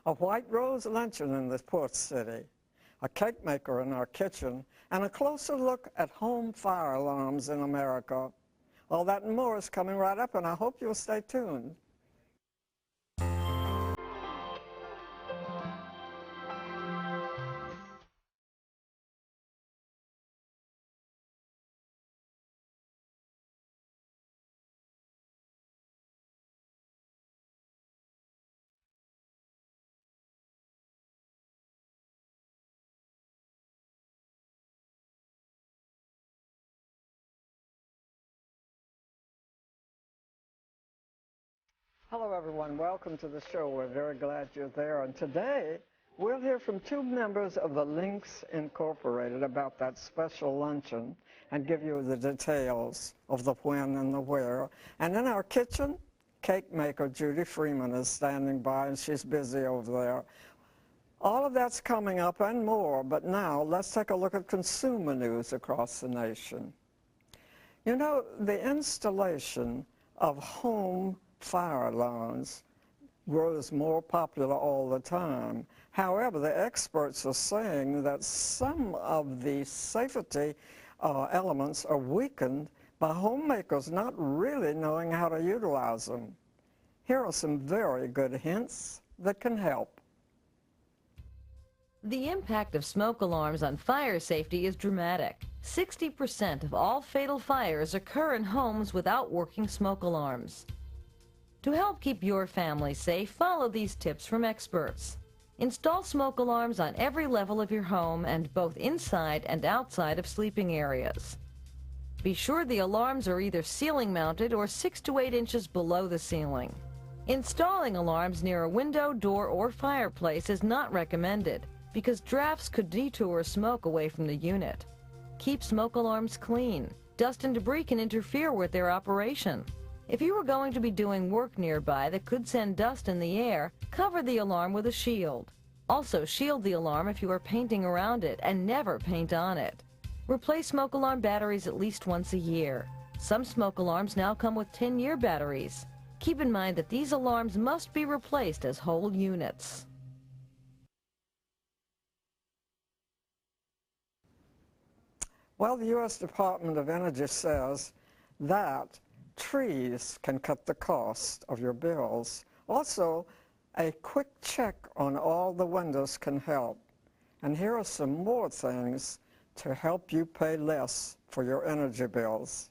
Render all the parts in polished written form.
A white rose luncheon in the port city, a cake maker in our kitchen, and a closer look at home fire alarms in America. All that and more is coming right up, and I hope you'll stay tuned. Hello everyone, welcome to the show. We're very glad you're there. And today we'll hear from two members of the Links Incorporated about that special luncheon and give you the details of the when and the where. And in our kitchen, cake maker Judy Freeman is standing by, and she's busy over there. All of that's coming up and more, but now let's take a look at consumer news across the nation. You know, the installation of home fire alarms grows more popular all the time. However, the experts are saying that some of the safety elements are weakened by homemakers not really knowing how to utilize them. Here are some very good hints that can help. The impact of smoke alarms on fire safety is dramatic. 60% of all fatal fires occur in homes without working smoke alarms. To help keep your family safe, follow these tips from experts. Install smoke alarms on every level of your home and both inside and outside of sleeping areas. Be sure the alarms are either ceiling mounted or 6 to 8 inches below the ceiling. Installing alarms near a window, door, or fireplace is not recommended because drafts could detour smoke away from the unit. Keep smoke alarms clean. Dust and debris can interfere with their operation. If you are going to be doing work nearby that could send dust in the air, cover the alarm with a shield. Also, shield the alarm if you are painting around it and never paint on it. Replace smoke alarm batteries at least once a year. Some smoke alarms now come with 10-year batteries. Keep in mind that these alarms must be replaced as whole units. Well, the U.S. Department of Energy says that trees can cut the cost of your bills. Also, a quick check on all the windows can help. And here are some more things to help you pay less for your energy bills.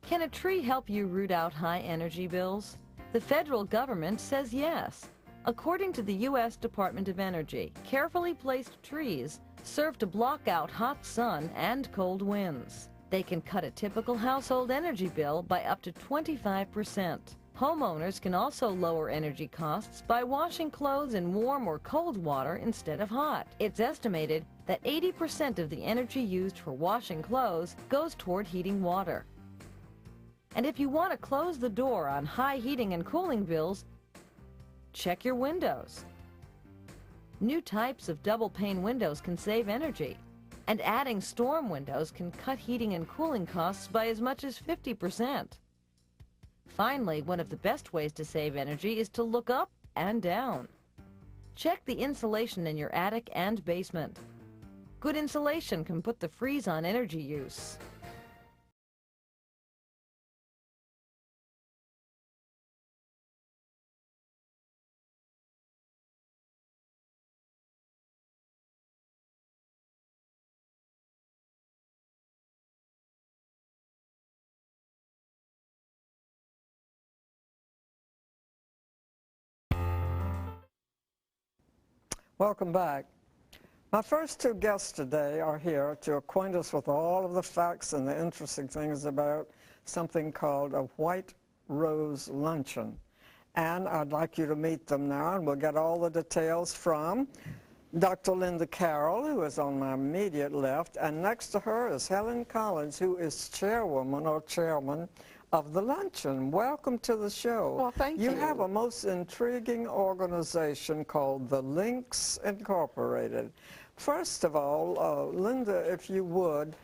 Can a tree help you root out high energy bills? The federal government says yes. According to the U.S. Department of Energy, carefully placed trees serve to block out hot sun and cold winds. They can cut a typical household energy bill by up to 25%. Homeowners can also lower energy costs by washing clothes in warm or cold water instead of hot. It's estimated that 80% of the energy used for washing clothes goes toward heating water. And if you want to close the door on high heating and cooling bills, check your windows. New types of double-pane windows can save energy. And adding storm windows can cut heating and cooling costs by as much as 50%. Finally, one of the best ways to save energy is to look up and down. Check the insulation in your attic and basement. Good insulation can put the freeze on energy use. Welcome back. My first two guests today are here to acquaint us with all of the facts and the interesting things about something called a white rose luncheon. And I'd like you to meet them now, and we'll get all the details from Dr. Linda Carroll, who is on my immediate left, and next to her is Helen Collins, who is chairwoman or chairman of the luncheon. Welcome to the show. Well, thank you. You have a most intriguing organization called the Links Incorporated. First of all, Linda, if you would,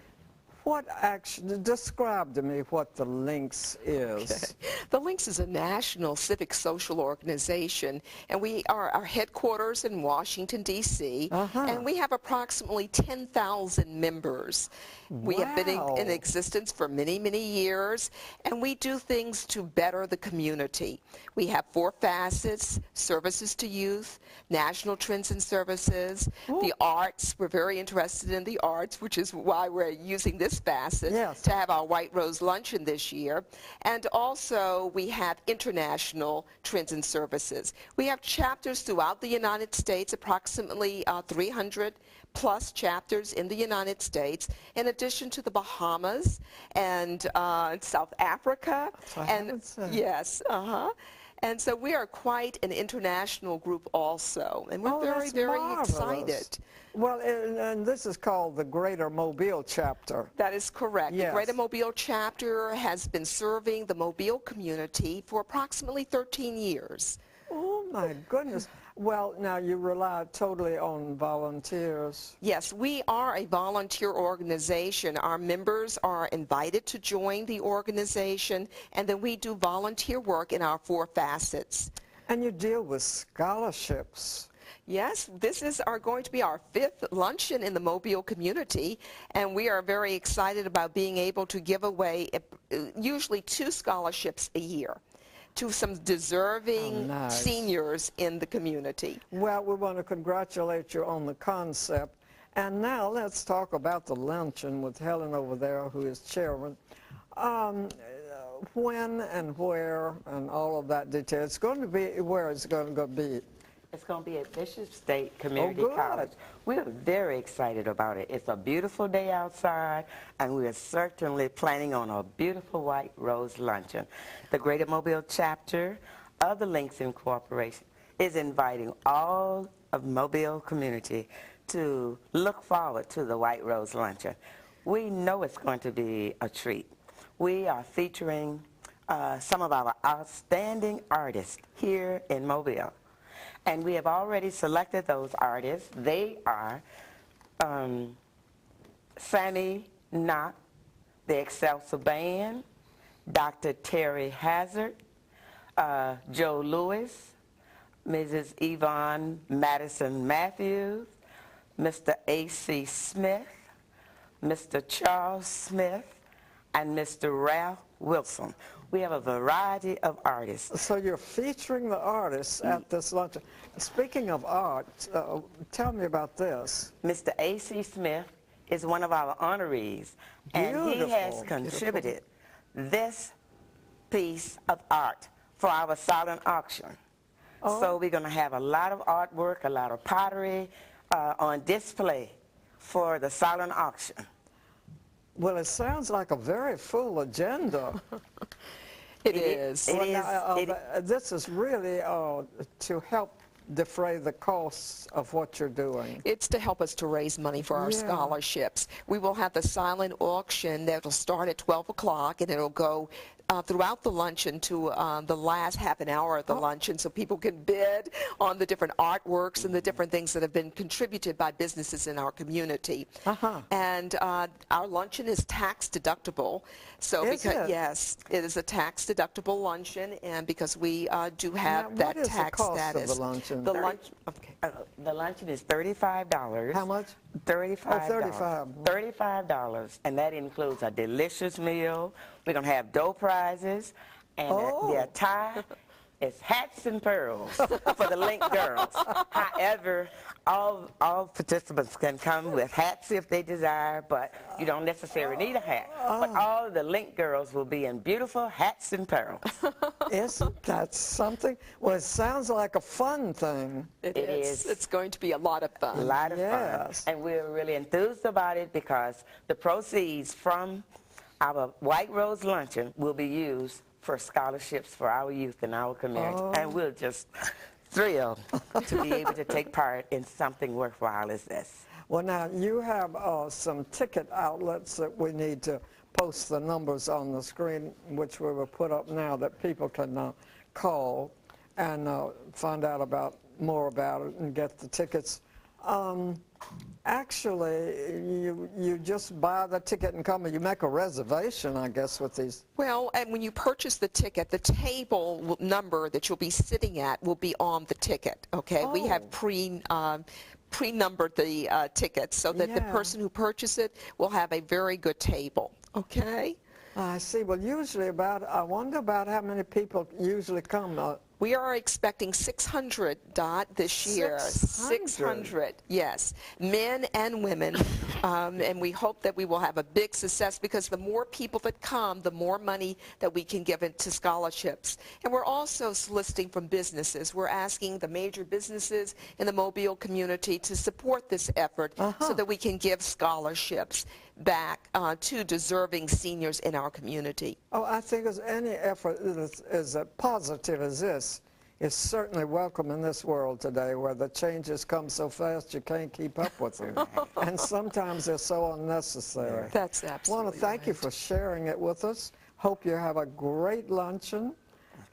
what actually, describe to me what the Links is. Okay. The Links is a national civic social organization, and our headquarters in Washington, D.C., and we have approximately 10,000 members. We have been in existence for many, many years, and we do things to better the community. We have 4 facets: services to youth, national trends and services, the arts. We're very interested in the arts, which is why we're using this facet to have our White Rose Luncheon this year. And also we have international trends and services. We have chapters throughout the United States, approximately 300 plus chapters in the United States, in addition to the Bahamas and South Africa. And yes, and so we are quite an international group also, and we're very, very excited. Well, and this is called the Greater Mobile Chapter. That is correct. Yes. The Greater Mobile Chapter has been serving the Mobile community for approximately 13 years. Oh my goodness. Well, now you rely totally on volunteers. Yes, we are a volunteer organization. Our members are invited to join the organization, and then we do volunteer work in our 4 facets. And you deal with scholarships. Yes, this is going to be our 5th luncheon in the Mobile community, and we are very excited about being able to give away usually 2 scholarships a year to some deserving seniors in the community. Well, we want to congratulate you on the concept. And now let's talk about the luncheon with Helen over there, who is chairman. When and where and all of that detail. It's going to be where it's going to be. It's going to be at Bishop State Community College. We're very excited about it. It's a beautiful day outside, and we are certainly planning on a beautiful White Rose Luncheon. The Greater Mobile Chapter of the Links Incorporation is inviting all of Mobile community to look forward to the White Rose Luncheon. We know it's going to be a treat. We are featuring some of our outstanding artists here in Mobile. And we have already selected those artists. They are Sammy Knock, the Excelsior Band, Dr. Terry Hazard, Joe Lewis, Mrs. Yvonne Madison Matthews, Mr. A.C. Smith, Mr. Charles Smith, and Mr. Ralph Wilson. We have a variety of artists. So you're featuring the artists at this luncheon. Speaking of art, tell me about this. Mr. A.C. Smith is one of our honorees, and he has contributed this piece of art for our silent auction. So we're going to have a lot of artwork, a lot of pottery on display for the silent auction. Well, it sounds like a very full agenda. It is. This is really to help defray the costs of what you're doing. It's to help us to raise money for our scholarships. We will have the silent auction that will start at 12 o'clock, and it'll go throughout the luncheon to the last half an hour of the luncheon, so people can bid on the different artworks and the different things that have been contributed by businesses in our community. And our luncheon is tax deductible. So yes, it is a tax deductible luncheon, and because we do have that tax status. What is the cost of the luncheon? The luncheon is $35. How much? $35. $35, and that includes a delicious meal. We're going to have dough prizes, and the attire is hats and pearls for the Link girls. However, all participants can come with hats if they desire, but you don't necessarily need a hat. But all of the Link girls will be in beautiful hats and pearls. Isn't that something? Well, it sounds like a fun thing. It is. It's going to be a lot of fun. A lot of fun. And we're really enthused about it because the proceeds from our White Rose Luncheon will be used for scholarships for our youth in our community. And we're just thrilled to be able to take part in something worthwhile as this. Well, now, you have some ticket outlets that we need to post the numbers on the screen, which we will put up now, that people can call and find out more about it and get the tickets. Actually, you just buy the ticket and come, and you make a reservation, I guess, with these. Well, and when you purchase the ticket, the table number that you'll be sitting at will be on the ticket, okay? We have pre-numbered the tickets so that the person who purchased it will have a very good table, okay? I see. Well, usually I wonder about how many people usually come. We are expecting 600, Dot, this year. 600, yes, men and women, and we hope that we will have a big success because the more people that come, the more money that we can give into scholarships. And we're also soliciting from businesses. We're asking the major businesses in the Mobile community to support this effort so that we can give scholarships back to deserving seniors in our community. Oh, I think as any effort as positive as this is certainly welcome in this world today where the changes come so fast you can't keep up with them. And sometimes they're so unnecessary. That's absolutely I want to thank you for sharing it with us. Hope you have a great luncheon.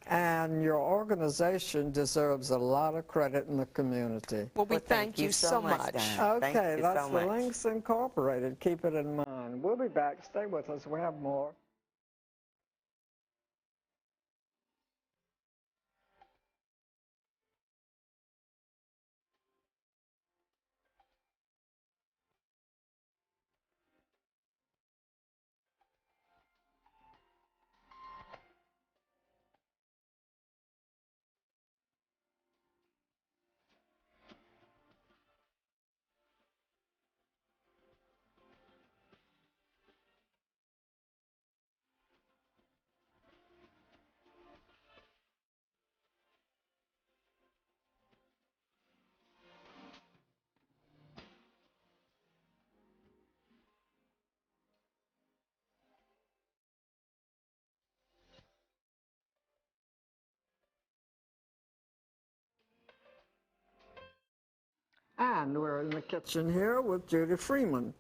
And your organization deserves a lot of credit in the community. Well, we thank you so much. Okay, that's the Links Incorporated. Keep it in mind. We'll be back. Stay with us. We have more. And we're in the kitchen here with Judy Freeman,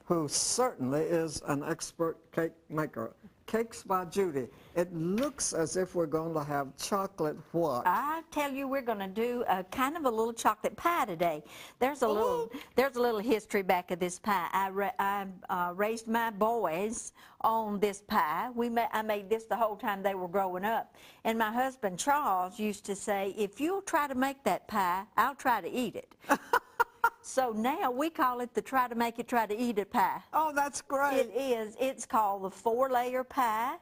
who certainly is an expert cake maker. Cakes by Judy. It looks as if we're going to have chocolate what? I tell you, we're going to do a kind of a little chocolate pie today. There's a little history back of this pie. I raised my boys on this pie. I made this the whole time they were growing up. And my husband Charles used to say, if you'll try to make that pie, I'll try to eat it. So now we call it the try to make it, try to eat it pie. Oh, that's great. It is. It's called the 4-layer pie.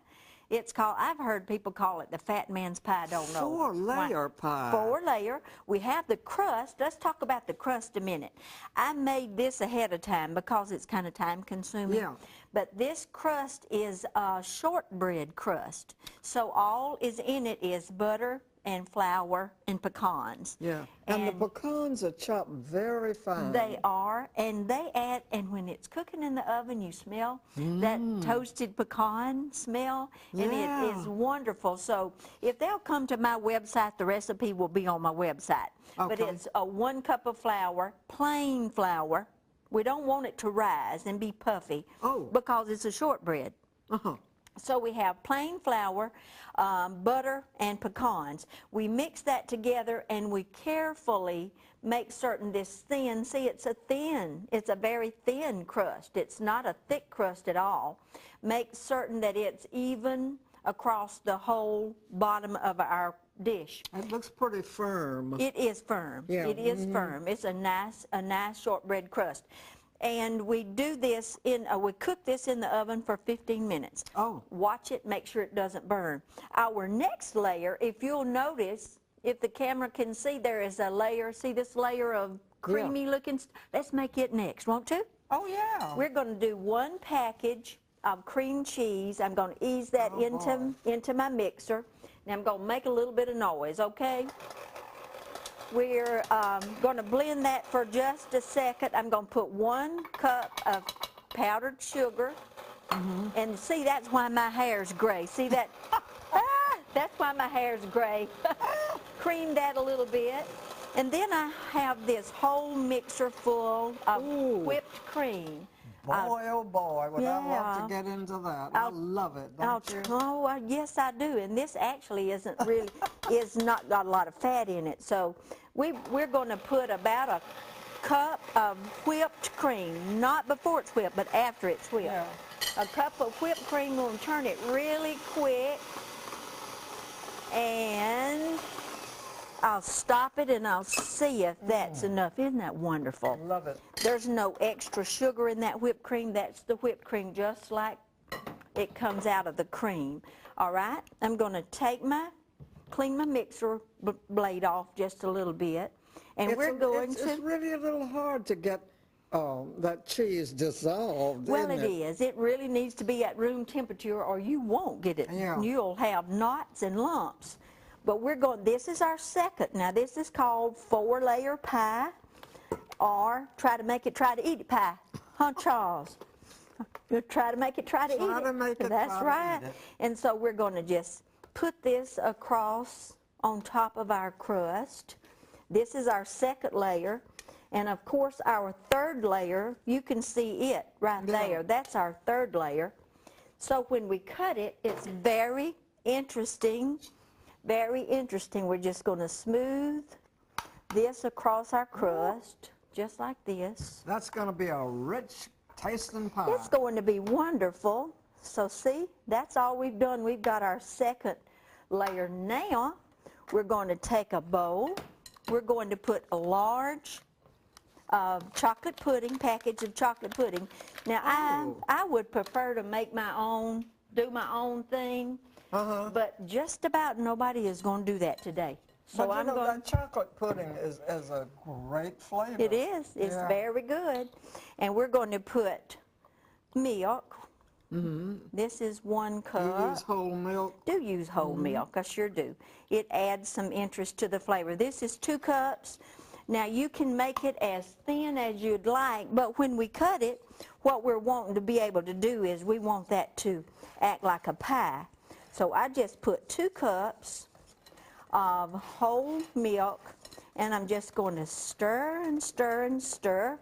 It's called, I've heard people call it the fat man's pie, don't know. 4-layer pie. 4-layer. We have the crust. Let's talk about the crust a minute. I made this ahead of time because it's kind of time consuming. Yeah. But this crust is a shortbread crust. So all is in it is butter and flour and pecans. Yeah, and the pecans are chopped very fine. They are, and they add, and when it's cooking in the oven, you smell that toasted pecan smell, and it is wonderful. So if they'll come to my website, the recipe will be on my website. Okay. But it's 1 cup of flour, plain flour. We don't want it to rise and be puffy because it's a shortbread. So we have plain flour, butter, and pecans. We mix that together and we carefully make certain this thin, see it's a very thin crust. It's not a thick crust at all. Make certain that it's even across the whole bottom of our dish. It looks pretty firm. It is firm. Yeah. It is firm. It's a nice shortbread crust. And we do this we cook this in the oven for 15 minutes. Oh. Watch it, make sure it doesn't burn. Our next layer, if you'll notice, if the camera can see, there is a layer, see this layer of creamy looking, let's make it next, won't you? Oh, yeah. We're going to do 1 package of cream cheese. I'm going to ease that into my mixer. Now I'm going to make a little bit of noise, okay? We're going to blend that for just a second. I'm going to put 1 cup of powdered sugar. And see, that's why my hair's gray. See that? That's why my hair's gray. Cream that a little bit. And then I have this whole mixer full of whipped cream. Boy, oh boy, would I love to get into that. I love it, don't you? Oh, yes, I do. And this actually isn't really, is not got a lot of fat in it. So we're going to put about cup of whipped cream, not before it's whipped, but after it's whipped. Yeah. A cup of whipped cream, we're going to turn it really quick, and I'll stop it and I'll see if that's enough. Isn't that wonderful? Love it. There's no extra sugar in that whipped cream. That's the whipped cream just like it comes out of the cream. All right, I'm going to clean my mixer blade off just a little bit, and It's really a little hard to get that cheese dissolved. Well, it is. It really needs to be at room temperature, or you won't get it. Yeah. You'll have knots and lumps. But this is our second. Now, this is called 4-layer pie, or try to eat it pie. Huh, Charles? Try to make it, try to eat it. That's right. And so we're going to just put this across on top of our crust. This is our second layer. And of course, our third layer, you can see it right there. That's our third layer. So when we cut it, it's very interesting. Very interesting. We're just going to smooth this across our crust, just like this. That's going to be a rich tasting pie. It's going to be wonderful. So see, that's all we've done. We've got our second layer. Now, we're going to take a bowl. We're going to put a large chocolate pudding, package of chocolate pudding. Now, I would prefer to make my own, do my own thing, but just about nobody is going to do that today. So but that chocolate pudding is a great flavor. It is. It's very good. And we're going to put milk. This is 1 cup. You use whole milk? Do use whole milk. I sure do. It adds some interest to the flavor. This is 2 cups. Now, you can make it as thin as you'd like, but when we cut it, what we're wanting to be able to do is we want that to act like a pie. So I just put 2 cups of whole milk, and I'm just going to stir and stir and stir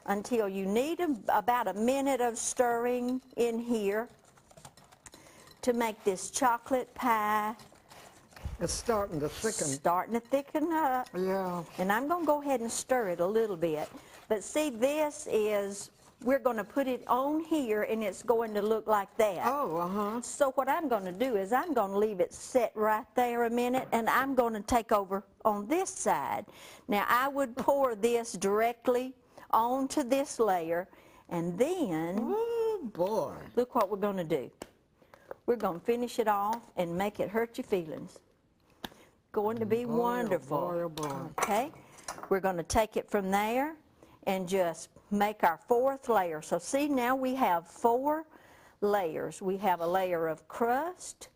until you need about a minute of stirring in here to make this chocolate pie. It's starting to thicken. Starting to thicken up. Yeah. And I'm going to go ahead and stir it a little bit. But see, this is, we're going to put it on here, and it's going to look like that. Oh, So what I'm going to do is I'm going to leave it set right there a minute, and I'm going to take over on this side. Now, I would pour this directly onto this layer, and then, oh boy, look what we're going to do. We're going to finish it off and make it hurt your feelings. Going to be wonderful. boy, oh boy. Okay, we're going to take it from there and just make our 4th layer. So see, now we have 4 layers. We have a layer of crust,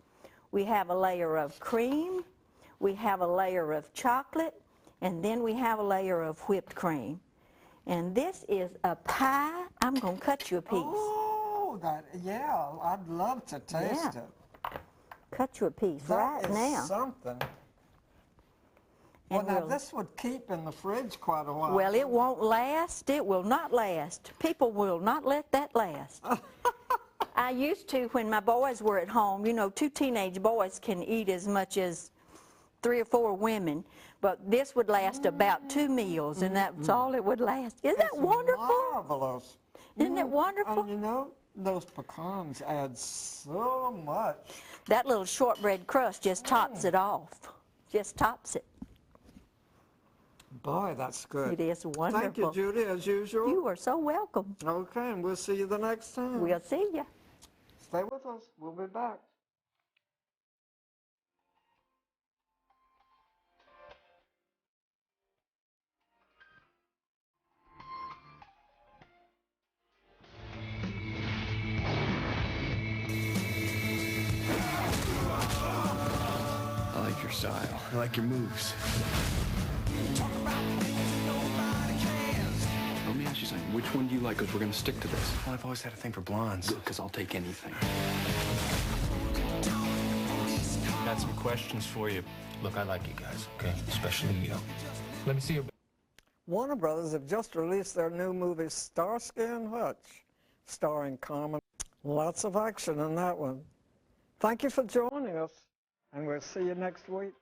we have a layer of cream, we have a layer of chocolate, and then we have a layer of whipped cream. And this is a pie. I'm going to cut you a piece. Oh, I'd love to taste it. Cut you a piece right now. That is something. Well, now this would keep in the fridge quite a while. Well, it won't last. It will not last. People will not let that last. I used to, when my boys were at home, you know, 2 teenage boys can eat as much as 3 or 4 women, but this would last about 2 meals, and that's all it would last. Isn't that wonderful? Marvelous. Isn't it wonderful? And you know, those pecans add so much. That little shortbread crust just tops it off. Just tops it. Boy, that's good. It is wonderful. Thank you, Judy, as usual. You are so welcome. Okay, and we'll see you the next time. We'll see you. Stay with us. We'll be back. I like your style. I like your moves. Let me ask you something. Which one do you like? Because we're going to stick to this. Well, I've always had a thing for blondes. Because I'll take anything. Got some questions for you. Look, I like you guys, okay? Especially you. Let me see your... Warner Brothers have just released their new movie, Starsky and Hutch, starring Carmen. Lots of action in that one. Thank you for joining us, and we'll see you next week.